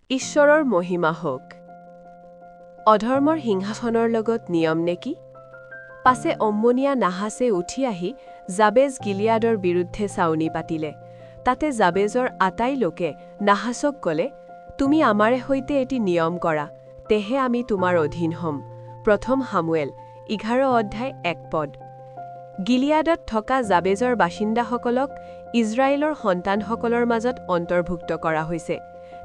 ঈশ্বৰৰ মহিমা হওক। অধৰ্মৰ সিংহাসনৰ লগত নিয়ম নেকি? পাছে অম্মনিয়া নাহাছে উঠি আহি জাবেজ গিলিয়াদৰ বিৰুদ্ধে চাউনি পাতিলে। তাতে জাবেজৰ আটাই লোকে নাহাছক কলে, তুমি আমাৰে সৈতে এটি নিয়ম কৰা, তেহে আমি তোমাৰ অধীন হম। প্ৰথম সামুৱেল 11:1 গিলিয়াদত থকা জাবেজৰ বাসিন্দাসকলক ইজৰাইলৰ সন্তানসকলৰ মাজত অন্তৰ্ভুক্ত কৰা হৈছে।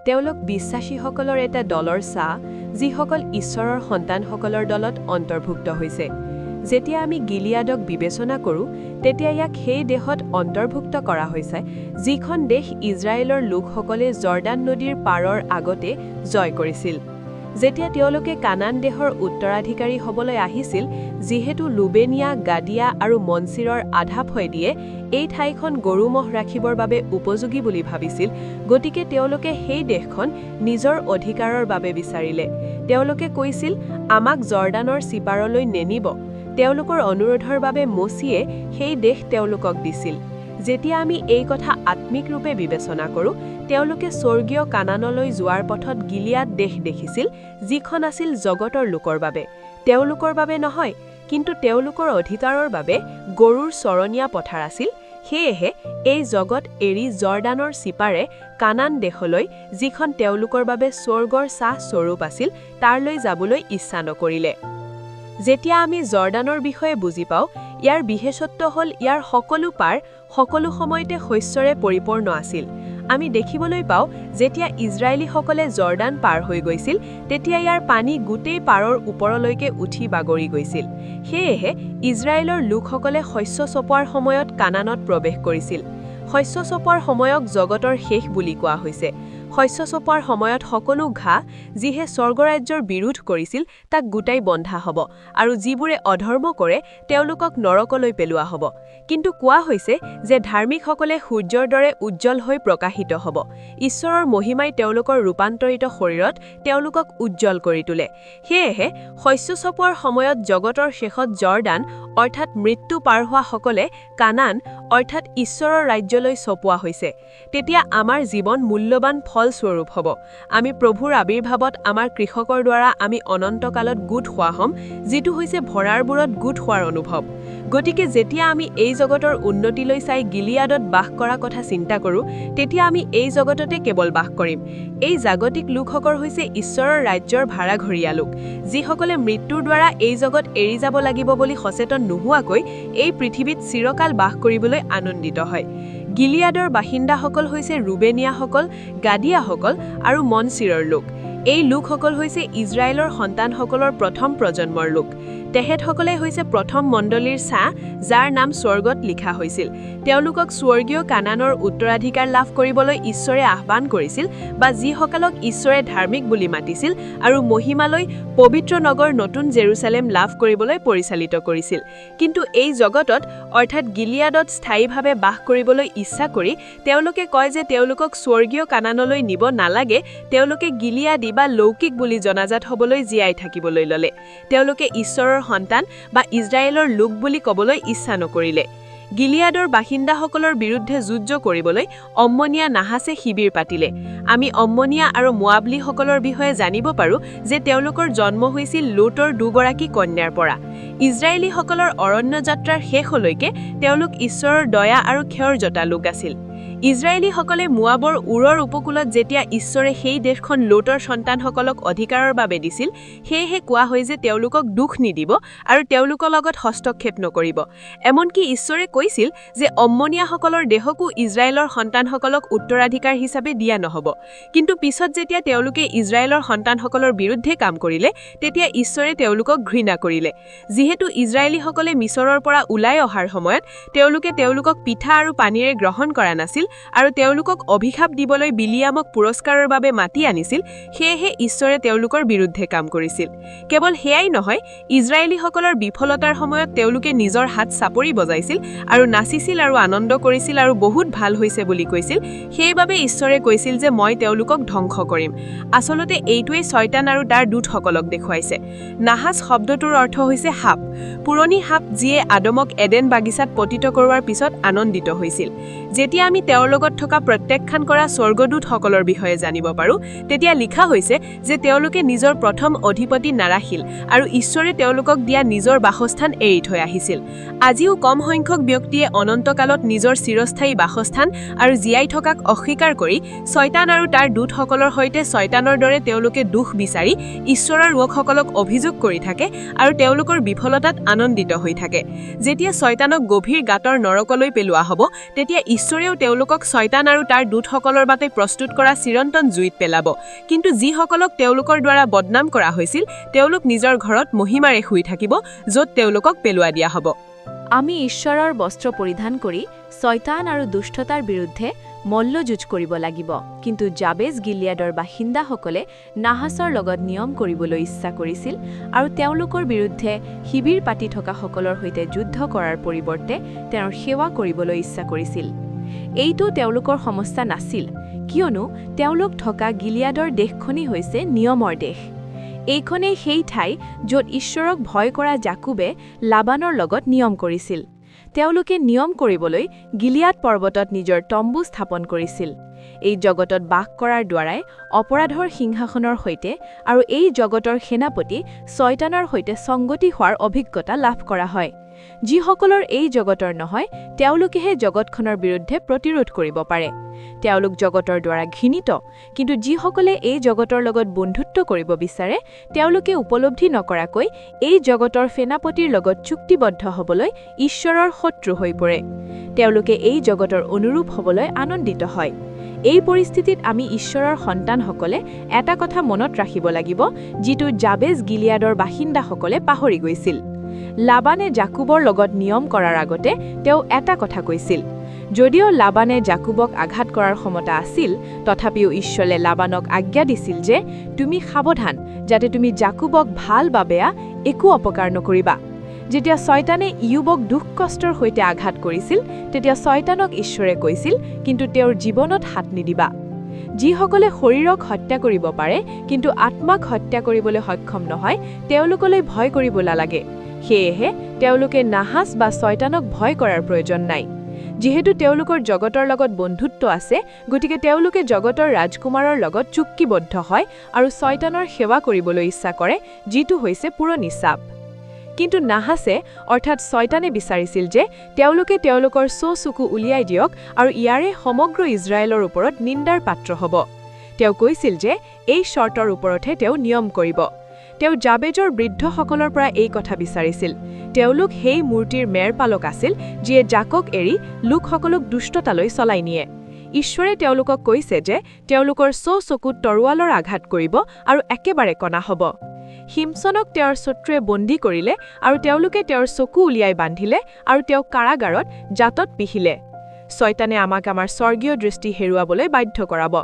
তেওঁলোক বিশ্বাসীসকলৰ এটা দলৰ ছাঁ, যিসকল ঈশ্বৰৰ সন্তানসকলৰ দলত অন্তৰ্ভুক্ত হৈছে। যেতিয়া আমি গিলিয়াদক বিবেচনা কৰোঁ, তেতিয়া ইয়াক সেই দেশত অন্তৰ্ভুক্ত কৰা হৈছে যিখন দেশ ইজৰাইলৰ লোকসকলে জৰ্দান নদীৰ পাৰৰ আগতে জয় কৰিছিল। যেতিয়া তেওঁলোকে কানান দেশৰ উত্তৰাধিকাৰী হ'বলৈ আহিছিল, যিহেতু লুবেনিয়া, গাদিয়া আৰু মনচিৰৰ আধা ফৈদিয়ে এই ঠাইখন গৰু ম'হ ৰাখিবৰ বাবে উপযোগী বুলি ভাবিছিল, গতিকে তেওঁলোকে সেই দেশখন নিজৰ অধিকাৰৰ বাবে বিচাৰিলে। তেওঁলোকে কৈছিল, আমাক জৰ্দানৰ সিপাৰলৈ নেনিব। তেওঁলোকৰ অনুৰোধৰ বাবে মচিয়ে সেই দেশ তেওঁলোকক দিছিল। যেতিয়া আমি এই কথা আত্মিক ৰূপে বিবেচনা কৰোঁ, তেওঁলোকে স্বৰ্গীয় কানানলৈ যোৱাৰ পথত গিলিয়াদ দেশ দেখিছিল, যিখন আছিল জগতৰ লোকৰ বাবে, তেওঁলোকৰ বাবে নহয়, কিন্তু তেওঁলোকৰ অধিকাৰৰ বাবে গৰুৰ চৰণীয়া পথাৰ আছিল। সেয়েহে এই জগত এৰি জৰ্দানৰ সিপাৰে কানান দেশলৈ, যিখন তেওঁলোকৰ বাবে স্বৰ্গৰ ছাঁ স্বৰূপ আছিল, তাৰলৈ যাবলৈ ইচ্ছা নকৰিলে। যেতিয়া আমি জৰ্দানৰ বিষয়ে বুজি পাওঁ, ইয়াৰ বিশেষত্ব হ'ল ইয়াৰ সকলো পাৰ সকলো সময়তে শস্যৰে পৰিপূৰ্ণ আছিল। আমি দেখিবলৈ পাওঁ, যেতিয়া ইজৰাইলীসকলে জৰ্দান পাৰ হৈ গৈছিল, তেতিয়া ইয়াৰ পানী গোটেই পাৰৰ ওপৰলৈকে উঠি বাগৰি গৈছিল। সেয়েহে ইজৰাইলৰ লোকসকলে শস্য চপোৱাৰ সময়ত কানানত প্ৰৱেশ কৰিছিল। শস্য চপোৱাৰ সময়ক জগতৰ শেষ বুলি কোৱা হৈছে। শস্য চপোৱাৰ সময়ত সকলো ঘাঁহ, যিহে স্বৰ্গৰাজ্যৰ বিৰোধ কৰিছিল, তাক গোটাই বন্ধা হ'ব, আৰু যিবোৰে অধৰ্ম কৰে তেওঁলোকক নৰকলৈ পেলোৱা হ'ব। কিন্তু কোৱা হৈছে যে ধাৰ্মিকসকলে সূৰ্যৰ দৰে উজ্জ্বল হৈ প্ৰকাশিত হ'ব। ঈশ্বৰৰ মহিমাই তেওঁলোকৰ ৰূপান্তৰিত শৰীৰত তেওঁলোকক উজ্জ্বল কৰি তোলে। সেয়েহে শস্য চপোৱাৰ সময়ত জগতৰ শেষত জৰ্দান, অৰ্থাৎ মৃত্যু পাৰ হোৱাসকলে কানান, অৰ্থাৎ ঈশ্বৰৰ ৰাজ্যলৈ চপোৱা হৈছে। তেতিয়া আমাৰ জীৱন মূল্যৱান ফলস্বৰূপ হ'ব। আমি প্ৰভুৰ আবিৰ্ভাৱত আমাৰ কৃষকৰ দ্বাৰা আমি অনন্তকালত গোট হোৱা হ'ম, যিটো হৈছে ভঁৰাৰবোৰত গোট হোৱাৰ অনুভৱ। গতিকে যেতিয়া আমি এই জগতৰ উন্নতিলৈ চাই গিলিয়াদত বাস কৰা কথা চিন্তা কৰোঁ, তেতিয়া আমি এই জগততে কেৱল বাস কৰিম। এই জাগতিক লোকসকল হৈছে ঈশ্বৰৰ ৰাজ্যৰ ভাড়াঘৰীয়া লোক, যিসকলে মৃত্যুৰ দ্বাৰা এই জগত এৰি যাব লাগিব বুলি সচেতন নোহোৱাকৈ এই পৃথিৱীত চিৰকাল বাস কৰিবলৈ আনন্দিত হয়। গিলিয়াদৰ বাসিন্দাসকল হৈছে ৰুবেনিয়াসকল, গাদিয়াসকল আৰু মনচিৰৰ লোক। এই লোকসকল হৈছে ইজৰাইলৰ সন্তানসকলৰ প্ৰথম প্ৰজন্মৰ লোক। তেখেতসকলে হৈছে প্ৰথম মণ্ডলীৰ ছাঁ, যাৰ নাম স্বৰ্গত লিখা হৈছিল। তেওঁলোকক স্বৰ্গীয় কানানৰ উত্তৰাধিকাৰ লাভ কৰিবলৈ ঈশ্বৰে আহ্বান কৰিছিল, বা যিসকলক ঈশ্বৰে ধাৰ্মিক বুলি মাতিছিল আৰু মহিমালৈ পবিত্ৰ নগৰ নতুন জেৰুচালেম লাভ কৰিবলৈ পৰিচালিত কৰিছিল। কিন্তু এই জগতত, অৰ্থাৎ গিলিয়াদত স্থায়ীভাৱে বাস কৰিবলৈ ইচ্ছা কৰি তেওঁলোকে কয় যে তেওঁলোকক স্বৰ্গীয় কানানলৈ নিব নালাগে। তেওঁলোকে গিলিয়াদী বা লৌকিক বুলি জনাজাত হ'বলৈ জীয়াই থাকিবলৈ ল'লে। তেওঁলোকে ঈশ্বৰৰ সন্তান বা ইজৰাইলৰ লোক বুলি ক'বলৈ ইচ্ছা নকৰিলে। গিলিয়াদৰ বাসিন্দাসকলৰ বিৰুদ্ধে যুদ্ধ কৰিবলৈ অম্মনিয়া নাহাছে শিবিৰ পাতিলে। আমি অম্মনিয়া আৰু মোৱাবলীসকলৰ বিষয়ে জানিব পাৰোঁ যে তেওঁলোকৰ জন্ম হৈছিল লোটৰ দুগৰাকী কন্যাৰ পৰা। ইজৰাইলীসকলৰ অৰণ্য যাত্ৰাৰ শেষলৈকে তেওঁলোক ঈশ্বৰৰ দয়া আৰু ক্ষয়জতা লোক আছিল। ইজৰাইলীসকলে মোৱাবৰ উৰৰ উপকূলত যেতিয়া ঈশ্বৰে সেই দেশখন লোটৰ সন্তানসকলক অধিকাৰৰ বাবে দিছিল, সেয়েহে কোৱা হয় যে তেওঁলোকক দুখ নিদিব আৰু তেওঁলোকৰ লগত হস্তক্ষেপ নকৰিব। এমনকি ঈশ্বৰে কৈছিল যে অম্মনিয়াসকলৰ দেশকো ইজৰাইলৰ সন্তানসকলক উত্তৰাধিকাৰ হিচাপে দিয়া নহ'ব। কিন্তু পিছত যেতিয়া তেওঁলোকে ইজৰাইলৰ সন্তানসকলৰ বিৰুদ্ধে কাম কৰিলে, তেতিয়া ঈশ্বৰে তেওঁলোকক ঘৃণা কৰিলে। যিহেতু ইজৰাইলীসকলে মিছৰৰ পৰা ওলাই অহাৰ সময়ত তেওঁলোকে তেওঁলোকক পিঠা আৰু পানীৰে গ্ৰহণ কৰা নাছিল আৰু তেওঁলোকক অভিশাপ দিবলৈ বিলিয়ামক পুৰস্কাৰৰ বাবে মাতি আনিছিল, সেয়েহে ঈশ্বৰে তেওঁলোকৰ বিৰুদ্ধে কাম কৰিছিল। কেৱল সেয়াই নহয়, ইজৰাইলীসকলৰ বিফলতাৰ সময়ত তেওঁলোকে নিজৰ হাত চাপৰি বজাইছিল আৰু নাচিছিল আৰু আনন্দ কৰিছিল আৰু বহুত ভাল হৈছে বুলি কৈছিল। সেইবাবে ঈশ্বৰে কৈছিল যে মই তেওঁলোকক ধ্বংস কৰিম। আচলতে এইটোৱে শয়তান আৰু তাৰ দূতসকলক দেখুৱাইছে। নাহাছ শব্দটোৰ অৰ্থ হৈছে সাপ। পুৰণি সাপ, যিয়ে আদমক এডেন বাগিচাত পতিত কৰোৱাৰ পিছত আনন্দিত হৈছিল। যেতিয়া আমি তেওঁৰ লগত থকা প্ৰত্যাখ্যান কৰা স্বৰ্গদূতসকলৰ বিষয়ে জানিব পাৰোঁ, তেতিয়া লিখা হৈছে যে তেওঁলোকে নিজৰ প্ৰথম অধিপতি নাৰাখিল আৰু ঈশ্বৰে তেওঁলোকক দিয়া নিজৰ বাসস্থান এৰি থৈ আহিছিল। আজিও কম সংখ্যক ব্যক্তিয়ে অনন্তকালত নিজৰ চিৰস্থায়ী বাসস্থান আৰু জীয়াই থকাক অস্বীকাৰ কৰি শয়তান আৰু তাৰ দূতসকলৰ সৈতে শয়তানৰ দৰে তেওঁলোকে দুখ বিচাৰি ঈশ্বৰৰ লোকসকলক অভিযোগ কৰি থাকে আৰু তেওঁলোকৰ বিফলতাত আনন্দিত হৈ থাকে। যেতিয়া শয়তানক গভীৰ গাঁতৰ নৰকলৈ পেলোৱা হ'ব, তেতিয়া ঈশ্বৰেও তেওঁলোকক শয়তান আৰু তাৰ দূতসকলৰ বাবে প্ৰস্তুত কৰা চিৰন্তন জুইত পেলাব। কিন্তু যিসকলক তেওঁলোকৰ দ্বাৰা বদনাম কৰা হৈছিল, তেওঁলোক নিজৰ ঘৰত মহিমাৰে শুই থাকিব, য'ত তেওঁলোকক পেলোৱা দিয়া হ'ব। আমি ঈশ্বৰৰ বস্ত্ৰ পৰিধান কৰি শয়তান আৰু দুষ্টতাৰ বিৰুদ্ধে মল্লযুঁজ কৰিব লাগিব। কিন্তু জাবেজ গিলিয়াডৰ বাসিন্দাসকলে নাহাছৰ লগত নিয়ম কৰিবলৈ ইচ্ছা কৰিছিল আৰু তেওঁলোকৰ বিৰুদ্ধে শিবিৰ পাতি থকা সকলৰ সৈতে যুদ্ধ কৰাৰ পৰিৱৰ্তে তেওঁৰ সেৱা কৰিবলৈ ইচ্ছা কৰিছিল। এইটো তেওঁলোকৰ সমস্যা নাছিল, কিয়নো তেওঁলোক থকা গিলিয়াডৰ দেশখনেই হৈছে নিয়মৰ দেশ। এইখনেই সেই ঠাই য'ত ঈশ্বৰক ভয় কৰা জাকুবে লাবানৰ লগত নিয়ম কৰিছিল। তেওঁলোকে নিয়ম কৰিবলৈ গিলিয়াড পৰ্বতত নিজৰ তম্বু স্থাপন কৰিছিল। এই জগতত বাস কৰাৰ দ্বাৰাই অপৰাধৰ সিংহাসনৰ সৈতে আৰু এই জগতৰ সেনাপতি শয়তানৰ সৈতে সংগতি হোৱাৰ অভিজ্ঞতা লাভ কৰা হয়। যিসকলৰ এই জগতৰ নহয়, তেওঁলোকেহে জগতখনৰ বিৰুদ্ধে প্ৰতিৰোধ কৰিব পাৰে। তেওঁলোক জগতৰ দ্বাৰা ঘৃণিত, কিন্তু যিসকলে এই জগতৰ লগত বন্ধুত্ব কৰিব বিচাৰে, তেওঁলোকে উপলব্ধি নকৰাকৈ এই জগতৰ সেনাপতিৰ লগত চুক্তিবদ্ধ হ'বলৈ ঈশ্বৰৰ শত্ৰু হৈ পৰে। তেওঁলোকে এই জগতৰ অনুৰূপ হ'বলৈ আনন্দিত হয়। এই পৰিস্থিতিত আমি ঈশ্বৰৰ সন্তানসকলে এটা কথা মনত ৰাখিব লাগিব, যিটো জাবেজ গিলিয়াডৰ বাসিন্দাসকলে পাহৰি গৈছিল। লাবানে জাকুবৰ লগত নিয়ম কৰাৰ আগতে তেওঁ এটা কথা কৈছিল। যদিও লাবানে জাকুবক আঘাত কৰাৰ ক্ষমতা আছিল, তথাপিও ঈশ্বৰে লাবানক আজ্ঞা দিছিল যে তুমি সাৱধান, যাতে তুমি জাকুবক ভাল বা বেয়া একো অপকাৰ নকৰিবা। যেতিয়া শয়তানে ইয়ুবক দুখ কষ্টৰ সৈতে আঘাত কৰিছিল, তেতিয়া শয়তানক ঈশ্বৰে কৈছিল, কিন্তু তেওঁৰ জীৱনত হাত নিদিবা। যিসকলে শৰীৰক হত্যা কৰিব পাৰে কিন্তু আত্মাক হত্যা কৰিবলৈ সক্ষম নহয়, তেওঁলোকলৈ ভয় কৰিব নালাগে। সেয়েহে তেওঁলোকে নাহাছ বা শয়তানক ভয় কৰাৰ প্ৰয়োজন নাই। যিহেতু তেওঁলোকৰ জগতৰ লগত বন্ধুত্ব আছে, গতিকে তেওঁলোকে জগতৰ ৰাজকুমাৰৰ লগত চুক্তিবদ্ধ হয় আৰু শয়তানৰ সেৱা কৰিবলৈ ইচ্ছা কৰে, যিটো হৈছে পুৰণি চাপ। কিন্তু নাহাছে অৰ্থাৎ শয়তানে বিচাৰিছিল যে তেওঁলোকে তেওঁলোকৰ চকু উলিয়াই দিয়ক আৰু ইয়াৰে সমগ্ৰ ইজৰাইলৰ ওপৰত নিন্দাৰ পাত্ৰ হ'ব। তেওঁ কৈছিল যে এই চৰ্তৰ ওপৰতহে তেওঁ নিয়ম কৰিব। তেওঁ জাবেজৰ বৃদ্ধসকলৰ পৰা এই কথা বিচাৰিছিল। তেওঁলোক সেই মূৰ্তিৰ মেৰপালক আছিল, যিয়ে জাকক এৰি লোকসকলক দুষ্টতালৈ চলাই নিয়ে। ঈশ্বৰে তেওঁলোকক কৈছে যে তেওঁলোকৰ চকুত তৰোৱালৰ আঘাত কৰিব আৰু একেবাৰে কণা হ'ব। হিমচনক তেওঁৰ শত্ৰুৱে বন্দী কৰিলে আৰু তেওঁলোকে তেওঁৰ চকু উলিয়াই বান্ধিলে আৰু তেওঁক কাৰাগাৰত জাতত পিহিলে। শয়তানে আমাক আমাৰ স্বৰ্গীয় দৃষ্টি হেৰুৱাবলৈ বাধ্য কৰাব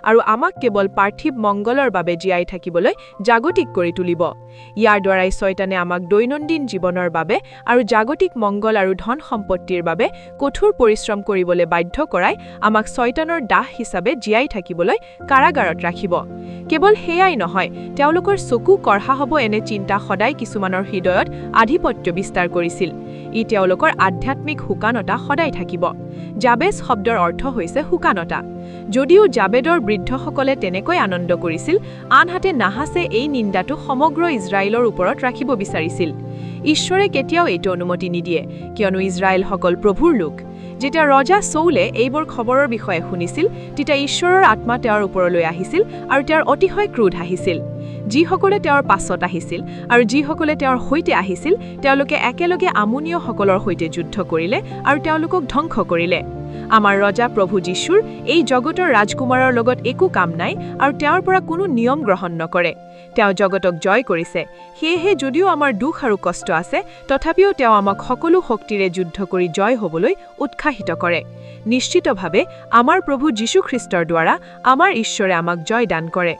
আৰু আমাক কেৱল পাৰ্থিৱ মংগলৰ বাবে জীয়াই থাকিবলৈ জাগতিক কৰি তুলিব। ইয়াৰ দ্বাৰাই শয়তানে আমাক দৈনন্দিন জীৱনৰ বাবে আৰু জাগতিক মংগল আৰু ধন সম্পত্তিৰ বাবে কঠোৰ পৰিশ্ৰম কৰিবলৈ বাধ্য কৰাই আমাক শয়তানৰ দাস হিচাপে জীয়াই থাকিবলৈ কাৰাগাৰত ৰাখিব। কেৱল সেয়াই নহয়, তেওঁলোকৰ চকু কঢ়া হ'ব এনে চিন্তা সদায় কিছুমানৰ হৃদয়ত আধিপত্য বিস্তাৰ কৰিছিল। ই তেওঁলোকৰ আধ্যাত্মিক শুকানতা সদায় থাকিব। জাবেজ শব্দৰ অৰ্থ হৈছে শুকানতা। যদিও জাবেদৰ বৃদ্ধসকলে তেনেকৈ আনন্দ কৰিছিল, আনহাতে নাহাছে এই নিন্দাটো সমগ্ৰ ইজৰাইলৰ ওপৰত ৰাখিব বিচাৰিছিল। ঈশ্বৰে কেতিয়াও এইটো অনুমতি নিদিয়ে, কিয়নো ইজৰাইলসকল প্ৰভুৰ লোক। যেতিয়া ৰজা চৌলে এইবোৰ খবৰৰ বিষয়ে শুনিছিল, তেতিয়া ঈশ্বৰৰ আত্মা তেওঁৰ ওপৰলৈ আহিছিল আৰু তেওঁৰ অতিশয় ক্ৰোধ আহিছিল। যিসকলে তেওঁৰ পাছত আহিছিল আৰু যিসকলে তেওঁৰ সৈতে আহিছিল, তেওঁলোকে একেলগে আমোনীয়সকলৰ সৈতে যুদ্ধ কৰিলে আৰু তেওঁলোকক ধ্বংস কৰিলে। আমাৰ ৰজা প্ৰভু যীশুৰ এই জগতৰ ৰাজকুমাৰৰ লগত একো কাম নাই আৰু তেওঁৰ পৰা কোনো নিয়ম গ্ৰহণ নকৰে। তেওঁ জগতক জয় কৰিছে। সেয়েহে যদিও আমাৰ দুখ আৰু কষ্ট আছে, তথাপিও তেওঁ আমাক সকলো শক্তিৰে যুদ্ধ কৰি জয় হ'বলৈ উৎসাহিত কৰে। নিশ্চিতভাৱে আমাৰ প্ৰভু যীশুখ্ৰীষ্টৰ দ্বাৰা আমাৰ ঈশ্বৰে আমাক জয় দান কৰে।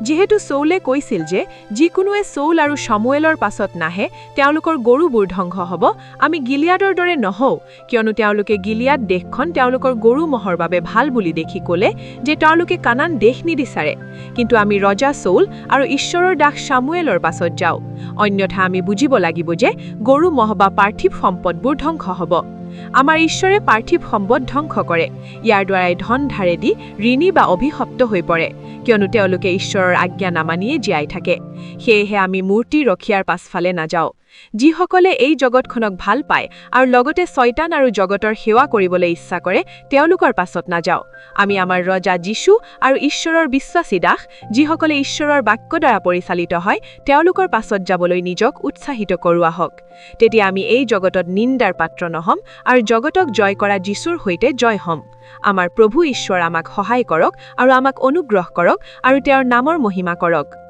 যিহেতু চৌলে কৈছিল যে যিকোনোৱে চৌল আৰু সমুৱেলৰ পাছত নাহে, তেওঁলোকৰ গৰুবোৰ ধ্বংস হ'ব, আমি গিলিয়াডৰ দৰে নহওঁ, কিয়নো তেওঁলোকে গিলিয়াড দেশখন তেওঁলোকৰ গৰু মহৰ বাবে ভাল বুলি দেখি ক'লে যে তেওঁলোকে কানান দেশ নিবিচাৰে। কিন্তু আমি ৰজা চৌল আৰু ঈশ্বৰৰ দাস সমুৱেলৰ পাছত যাওঁ। অন্যথা আমি বুজিব লাগিব যে গৰু মহ বা পাৰ্থিৱ সম্পদবোৰ ধ্বংস হ'ব। আমাৰ ঈশ্বৰে পাৰ্থিৱ সম্পদ ধ্বংস কৰে। ইয়াৰ দ্বাৰাই ধন ধাৰে দি ঋণী বা অভিশপ্ত হৈ পৰে, কিয়নো তেওঁলোকে ঈশ্বৰৰ আজ্ঞা নামানিয়ে জীয়াই থাকে। সেয়েহে আমি মূৰ্তি ৰখিয়াৰ পাছফালে নাযাওঁ। যিসকলে এই জগতখনক ভাল পায় আৰু লগতে শয়তান আৰু জগতৰ সেৱা কৰিবলৈ ইচ্ছা কৰে, তেওঁলোকৰ পাছত নাযাওঁ। আমি আমাৰ ৰজা যীশু আৰু ঈশ্বৰৰ বিশ্বাসী দাস, যিসকলে ঈশ্বৰৰ বাক্য দ্বাৰা পৰিচালিত হয়, তেওঁলোকৰ পাছত যাবলৈ নিজক উৎসাহিত কৰোৱা হওক। তেতিয়া আমি এই জগতত নিন্দাৰ পাত্ৰ নহম আৰু জগতক জয় কৰা যীশুৰ সৈতে জয় হ'ম। আমাৰ প্ৰভু ঈশ্বৰ আমাক সহায় কৰক আৰু আমাক অনুগ্ৰহ কৰক আৰু তেওঁৰ নামৰ মহিমা কৰক।